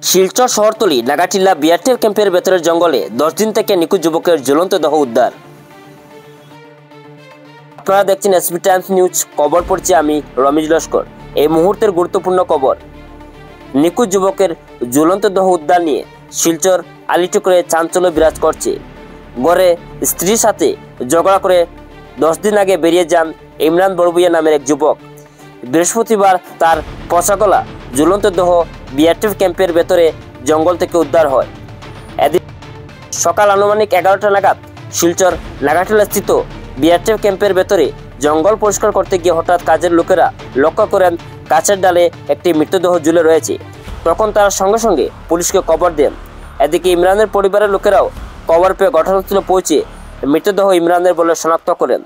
শিলচর শহরতলি নাগাটিল্লা বিআরটিএফ ক্যাম্পের ভেতরের জঙ্গলে 10 দিন থেকে নিখোঁজ যুবকের জ্বলন্ত দেহ উদ্ধার। আপনারা দেখছেন এসবি টাইমস নিউজ। খবর পড়ছি আমি রমেশ লস্কর। এই মুহূর্তের গুরুত্বপূর্ণ খবর, নিখোঁজ যুবকের জ্বলন্ত দেহ উদ্ধার নিয়ে শিলচর আলিটুকরে চাঞ্চল্য বিরাজ করছে। গড়ে স্ত্রীর সাথে ঝগড়া করে 10 দিন আগে বেরিয়ে যান ইমরান বড়ভূঁইয়া নামের এক যুবক। বৃহস্পতিবার তার পচাগলা ঝুলন্ত দেহ বিআরটিএফ ক্যাম্পের ভেতরে জঙ্গল থেকে উদ্ধার হয়। এদিন সকাল আনুমানিক 11টা নাগাদ শিলচর নাগাটিলা স্থিত বিআরটিএফ ক্যাম্পের ভেতরে জঙ্গল পরিষ্কার করতে গিয়ে হঠাৎ কাজের লোকেরা লক্ষ্য করেন গাছের ডালে একটি মৃতদেহ ঝুলে রয়েছে। তখন তারা সঙ্গে সঙ্গে পুলিশকে খবর দেন। এদিকে ইমরানের পরিবারের লোকেরাও খবর পেয়ে ঘটনাস্থলে পৌঁছে মৃতদেহ ইমরানের বলে শনাক্ত করেন।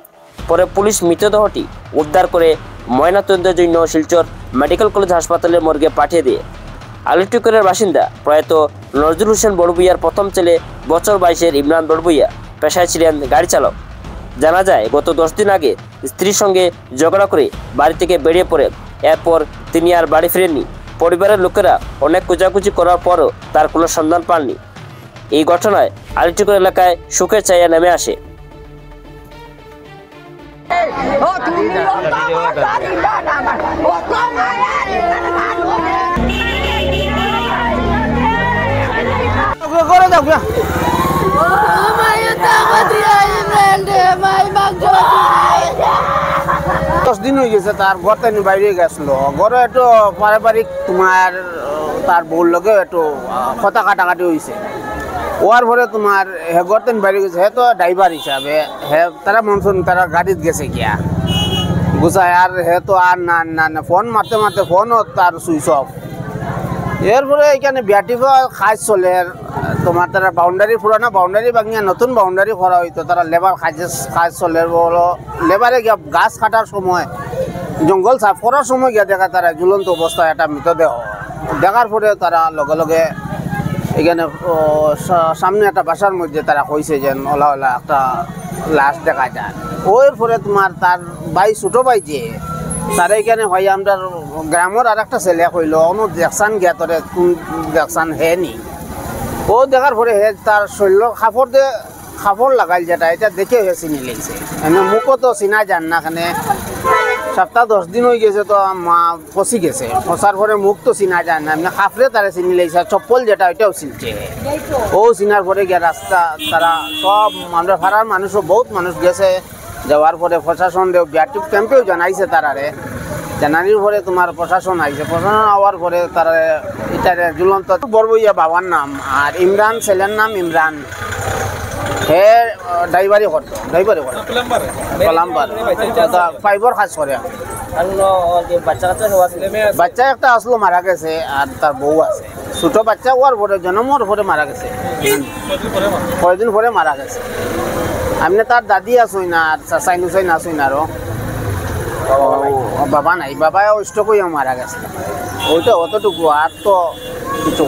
পরে পুলিশ মৃতদেহটি উদ্ধার করে ময়নাতদন্তের জন্য শিলচর মেডিকেল কলেজ হাসপাতালের মর্গে পাঠিয়ে দেয়। আলিটুকরের বাসিন্দা প্রয়াত নজরুল হোসেন বড়ভূঁইয়ার প্রথম ছেলে বছর 22-এর ইমরান বড়ভূঁইয়া পেশায় ছিলেন গাড়ি চালক। জানা যায় গত 10 দিন আগে স্ত্রীর সঙ্গে ঝগড়া করে বাড়ি থেকে বেরিয়ে পড়েন। এরপর তিনি আর বাড়ি ফিরেননি। পরিবারের লোকেরা অনেক খোঁজাখুঁজি করার পরও তার কোনো সন্ধান পাননি। এই ঘটনায় আলিটুকর এলাকায় শোকের ছায়া নেমে আসে। দশ দিন হয়ে গেছে তার ঘর থেকে বাইরে গেছিল। ঘরে একটু পারিবারিক তোমার তার বউর লগে একটু কথা কাটাকাটি হয়েছে। ওয়ার পরে তোমার হে ঘর থেকে বাইরে গেছে। হে তো ড্রাইভার হিসাবে হে তারা মনসুন তারা গাড়িত গেছে গিয়া গুছায়। আর হে তো আর না ফোন মারতে মারতে ফোনও তার সুইচ অফ। এরপরে এখানে বিআরটিএফ কাজ চলে। তোমার তারা বাউন্ডারি পুরানো বাউন্ডারি ভাঙিয়া নতুন বাউন্ডারি করা হইতো। তারা লেবার কাজ চলে। লেবারে গিয়া গাছ কাটার সময় জঙ্গল সাফ করার সময় গিয়া দেখা তারা ঝুলন্ত অবস্থায় একটা মৃতদেহ দেখার পরে তারা লগে লগে এখানে সামনে একটা বাসার মধ্যে তারা কইছে যে ওলা ওলা একটা লাশ দেখা যায়। ওর পরে তোমার তার ভাই ছোটো ভাই যে তারা এখানে হয় আমরা গ্রামের আর একটা ছেলে কইল অনু দেখছান গিয়া তোরে কোন দেখছান হে নি। ও দেখার পরে হে তার শৈল কাপড় লাগাইল যেটা এটা দেখে হে চিনি লেগেছে। এমনি মুখও তো চিনা যান না। এখানে সপ্তাহ 10 দিন হয়ে গেছে তো মা ফসি গেছে। ফসার পরে মুখ তো চিনা যায় না। এমনি কাপড়ে তারা চিনি লেগেছে। চপ্পল যেটা ওইটাও চিনছে। ও চিনার পরে গিয়ে রাস্তা তারা সব আমরা ভাড়ার মানুষও বহুত মানুষ গেছে। যাওয়ার পরে প্রশাসন বিআরটিএফ ক্যাম্পেও জানাইছে তারারে। জানানির পরে তোমার প্রশাসন আইছে। প্রশাসন আওয়ার পরে তারা এটারে ঝুলন্ত বড়ভূঁইয়া বাবার নাম আর ইমরান ছেলের নাম ইমরান। হে ড্রাইভারি করতো প্লাম্বার 5-এর কাজ করে। বাচ্চা একটা আসলো মারা গেছে আর তার বউ আছে। ছোট বাচ্চা ওর পরে জন্মর পরে মারা গেছে। কয়েকদিন পরে মারা গেছে। আমি তার দাদি আসুই না আর চাচাই নুচাই না আসুই না। আরো বাবা নাই। বাবা স্ট্রোক হইয়া মারা গেছে। ওইটা অতটুকু আর তো কিছু